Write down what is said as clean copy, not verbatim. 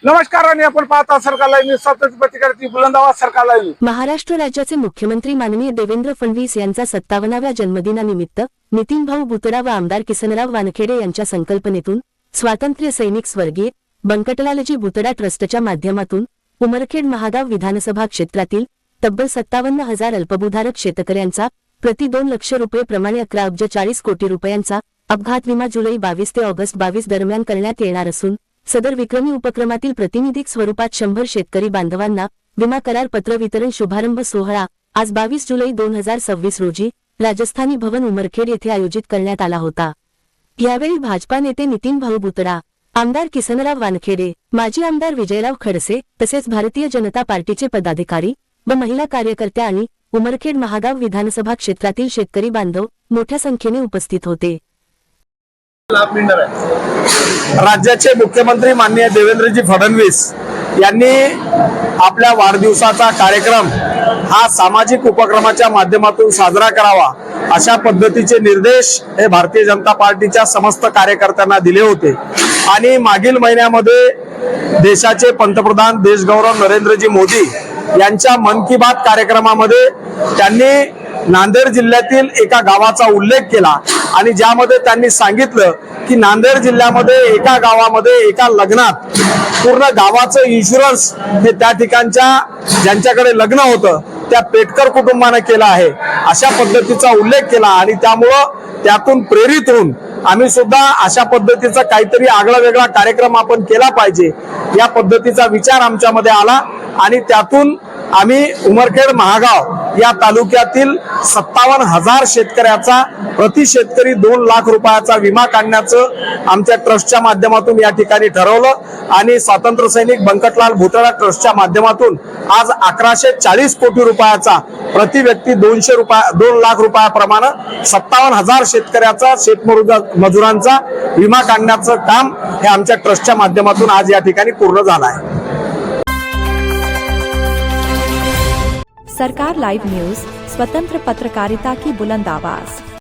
नमस्कार आणि आपण पाहता सरकार लाईव्ह न्यूज स्वतंत्र पत्रकाराची बुलंद आवाज सरकार लाईव्ह न्यूज। महाराष्ट्र राज्याचे मुख्यमंत्री माननीय देवेंद्र फडणवीस यांचा 57व्या जन्मदिनानिमित्त नितीन भाऊ भुतडा व आमदार किसनराव वानखेडे यांच्या संकल्पनेतून स्वातंत्र्य सैनिक स्वर्गीय बंकटलालजी भुतडा ट्रस्टच्या माध्यमातून उमरखेड महागाव विधानसभा क्षेत्रातील तब्बल 57,000 अल्पभूधारक शेतकऱ्यांचा प्रति 2 लाख रुपये प्रमाणे 11 अब्ज 40 कोटी रुपयांचा अपघात विमा जुलै 22 ते ऑगस्ट 22 दरम्यान करण्यात येणार असून सदर विक्रमी उपक्रमातील प्रातिनिधिक स्वरूपात 100 शेतकरी बांधवांना विमा करार पत्र वितरण शुभारंभ सोहळा आज 22 जुलै 2026 रोजी राजस्थानी भवन उमरखेड येथे आयोजित करण्यात आला होता। यावेळी भाजपा नेते नितीन भाऊ भुतडा, आमदार किसनराव वानखेडे, माजी आमदार विजयराव खडसे तसेच भारतीय जनता पार्टीचे पदाधिकारी व महिला कार्यकर्त्या आणि उमरखेड महागाव विधानसभा क्षेत्रातील शेतकरी बांधव मोठ्या संख्येने उपस्थित होते। राज्याचे मुख्यमंत्री माननीय देवेंद्रजी फडणवीस यांनी आपल्या वाढदिवसाचा कार्यक्रम हा सामाजिक उपक्रमाच्या माध्यमातून साजरा करावा अशा पद्धतीचे निर्देश हे भारतीय जनता पार्टीच्या समस्त कार्यकर्त्यांना दिले होते। आणि मागील महिन्यामध्ये देशाचे पंतप्रधान देशगौरव नरेंद्रजी मोदी यांच्या मन की बात कार्यक्रमामध्ये त्यांनी नांदेड जिल्ह्यातील एका गावाचा उल्लेख केला आणि ज्यामध्ये त्यांनी सांगितलं की नांदेड जिल्ह्यामध्ये एका गावामध्ये एका लग्नात पूर्ण गावाचं इन्शुरन्स हे त्या ठिकाणच्या ज्यांच्याकडे लग्न होतं त्या पेटकर कुटुंबाने केलं आहे अशा पद्धतीचा उल्लेख केला। आणि त्यामुळं त्यातून प्रेरित होऊन आम्ही सुद्धा अशा पद्धतीचा काहीतरी आगळा वेगळा कार्यक्रम आपण केला पाहिजे या पद्धतीचा विचार आमच्यामध्ये आला आणि त्यातून आम्ही उमरखेड महागाव या तालुक्यातील 57,000 शेतकऱ्याचा प्रति शेतकरी 2 लाख रुपयाचा विमा काढण्याचं आमच्या ट्रस्टच्या माध्यमातून या ठिकाणी ठरवलं। आणि स्वातंत्र्य सैनिक बंकटलाल भुतडा ट्रस्टच्या माध्यमातून आज 1140 कोटी रुपयाचा प्रति व्यक्ती 2 लाख रुपयाप्रमाणे 57,000 शेतकऱ्याचा शेतमजुरांचा विमा काढण्याचं काम हे आमच्या ट्रस्टच्या माध्यमातून आज या ठिकाणी पूर्ण झालं आहे। सरकार लाइव न्यूज, स्वतंत्र पत्रकारिता की बुलंद आवाज।